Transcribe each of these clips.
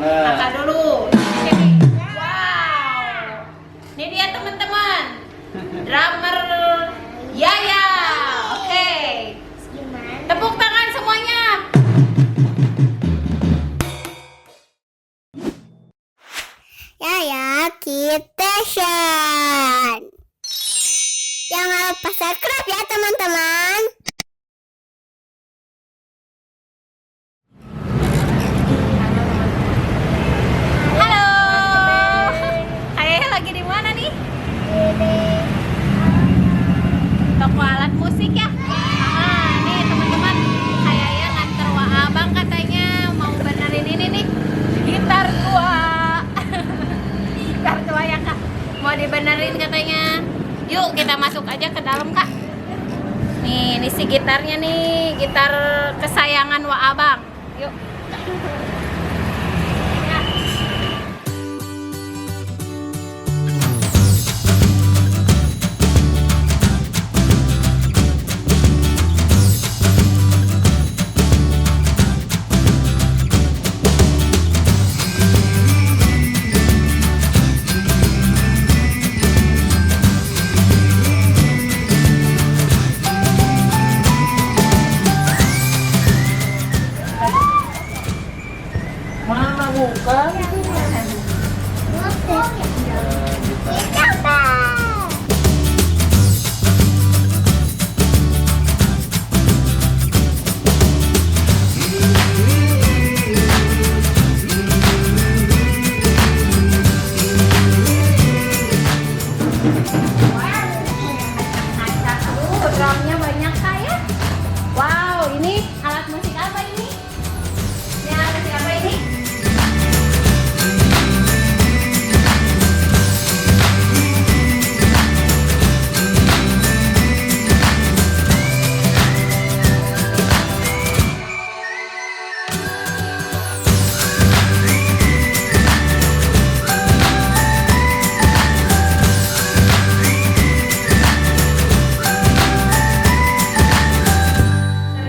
Kakak dulu. Sini. Wow. Ini dia teman-teman. Drummer Yaya. Oke. Tepuk tangan semuanya. Yaya Kitchen. Jangan lupa subscribe ya teman-teman. Halo. Ayah lagi di mana nih? Toko alat musik ya. Nih teman-teman, Ayah nganter wa abang katanya mau benerin ini nih, gitar tua. Gitar tua ya kak, mau dibenerin katanya. Yuk kita masuk aja ke dalam kak. Nih, ini si gitarnya nih, gitar kesayangan wa abang. Yuk. Mana bukan? Drumnya banyak kayak. Wow, ini alat musik apa ini? Ini alat musik apa ini?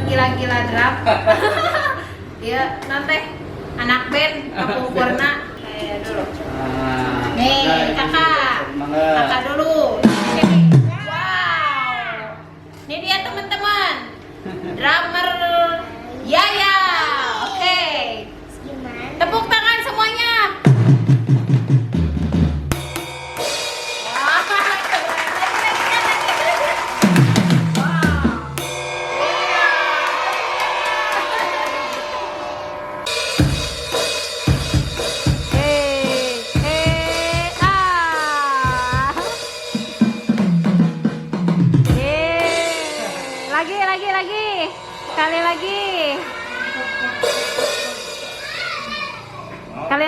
Gila-gila drum. Iya, nanti anak band pengkurna dulu. Nih, kakak. Kakak dulu. Sini. Wow. Ini dia teman-teman. Drummer Yaya. Oke. Tepuk tangan semuanya. Wah, keren.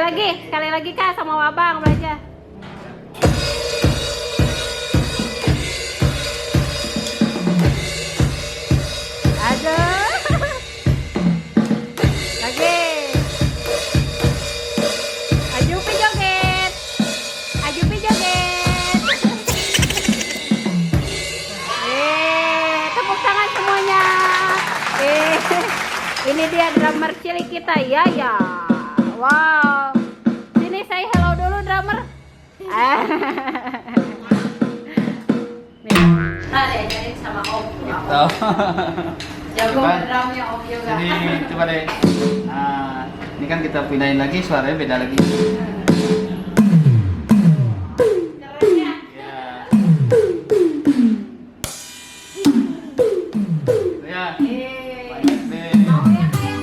Lagi. Sekali lagi kak sama wabang belajar. Aduh. Lagi. Ajupi joget. Tepuk tangan semuanya. Ini dia drummer cilik kita, Yaya. Wow. Sini say hello dulu drummer. Nih, diajarin sama Om. Jago drumnya Om juga. Ini coba deh. Nah, ini kan kita pindahin lagi, suaranya beda lagi. Keren ya? Ya. Mau ya kak ya?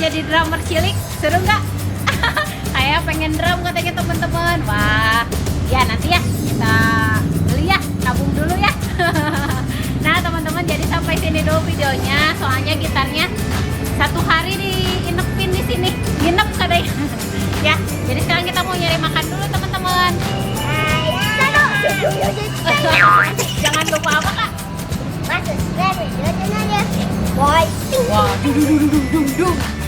Jadi drummer cilik, seru nggak? Kayak pengen drum katanya teman-teman. Wah, ya nanti ya kita beli ya, nabung dulu ya. Nah teman-teman, jadi sampai sini dulu videonya. Soalnya gitarnya 1 hari diinepin di sini, nginep katanya. Ya, jadi sekarang kita mau nyari makan dulu teman-teman. dung dung dung dung dung.